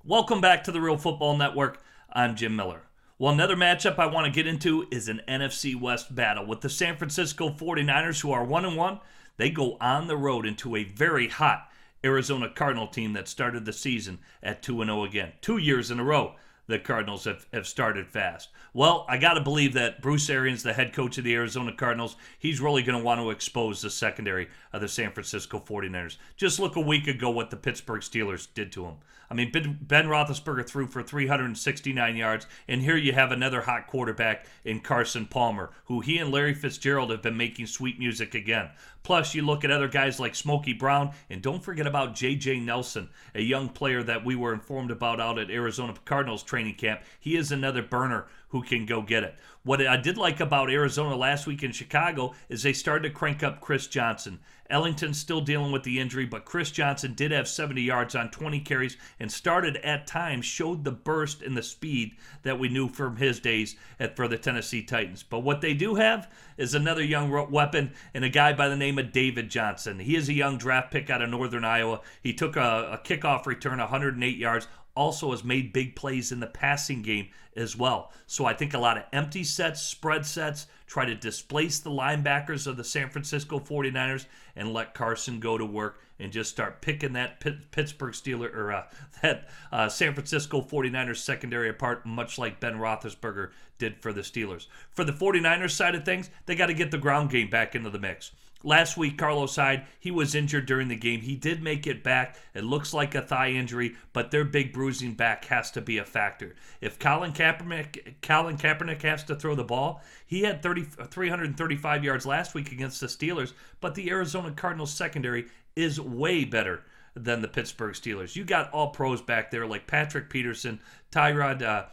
Welcome back to the Real Football Network. I'm Jim Miller. Well, another matchup I want to get into is an NFC West battle with the San Francisco 49ers, who are 1-1. They go on the road into a very hot Arizona Cardinal team that started the season at 2-0 again. 2 years in a row, the Cardinals have started fast. Well, I got to believe that Bruce Arians, the head coach of the Arizona Cardinals, he's really going to want to expose the secondary of the San Francisco 49ers. Just look a week ago what the Pittsburgh Steelers did to him. I mean, Ben Roethlisberger threw for 369 yards, and here you have another hot quarterback in Carson Palmer, who he and Larry Fitzgerald have been making sweet music again. Plus, you look at other guys like Smokey Brown, and don't forget about J.J. Nelson, a young player that we were informed about out at Arizona Cardinals training camp. He is another burner who can go get it. What I did like about Arizona last week in Chicago is they started to crank up Chris Johnson. Ellington's still dealing with the injury, but Chris Johnson did have 70 yards on 20 carries and started at times, showed the burst and the speed that we knew from his days for the Tennessee Titans. But what they do have is another young weapon and a guy by the name of David Johnson. He is a young draft pick out of Northern Iowa. He took a kickoff return, 108 yards, also has made big plays in the passing game as well. So I think a lot of empty sets, spread sets, try to displace the linebackers of the San Francisco 49ers and let Carson go to work and just start picking that Pittsburgh Steeler or that San Francisco 49ers secondary apart, much like Ben Roethlisberger did for the Steelers. For the 49ers side of things, they got to get the ground game back into the mix. Last week, Carlos Hyde, he was injured during the game. He did make it back. It looks like a thigh injury, but their big bruising back has to be a factor. If Colin Kaepernick has to throw the ball, he had 335 yards last week against the Steelers, but the Arizona Cardinals secondary is way better than the Pittsburgh Steelers. You got all pros back there like Patrick Peterson, Tyrann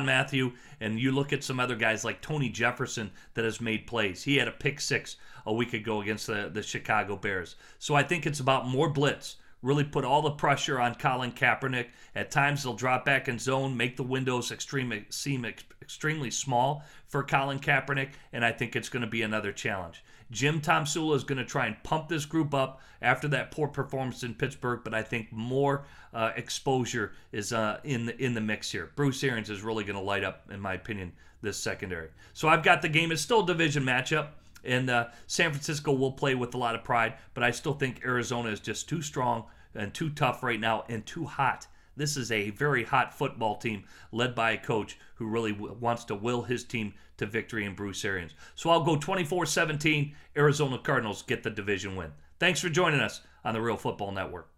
Mathieu, and you look at some other guys like Tony Jefferson that has made plays. He had a pick six a week ago against the Chicago Bears. So I think it's about more blitz. Really put all the pressure on Colin Kaepernick. At times they'll drop back in zone, make the windows seem extremely small for Colin Kaepernick, and I think it's going to be another challenge. Jim Tomsula is going to try and pump this group up after that poor performance in Pittsburgh, but I think more exposure is in the mix here. Bruce Arians is really going to light up, in my opinion, this secondary. So I've got the game. It's still a division matchup, and San Francisco will play with a lot of pride, but I still think Arizona is just too strong and too tough right now and too hot. This is a very hot football team led by a coach who really wants to will his team to victory in Bruce Arians. So I'll go 24-17. Arizona Cardinals get the division win. Thanks for joining us on the Real Football Network.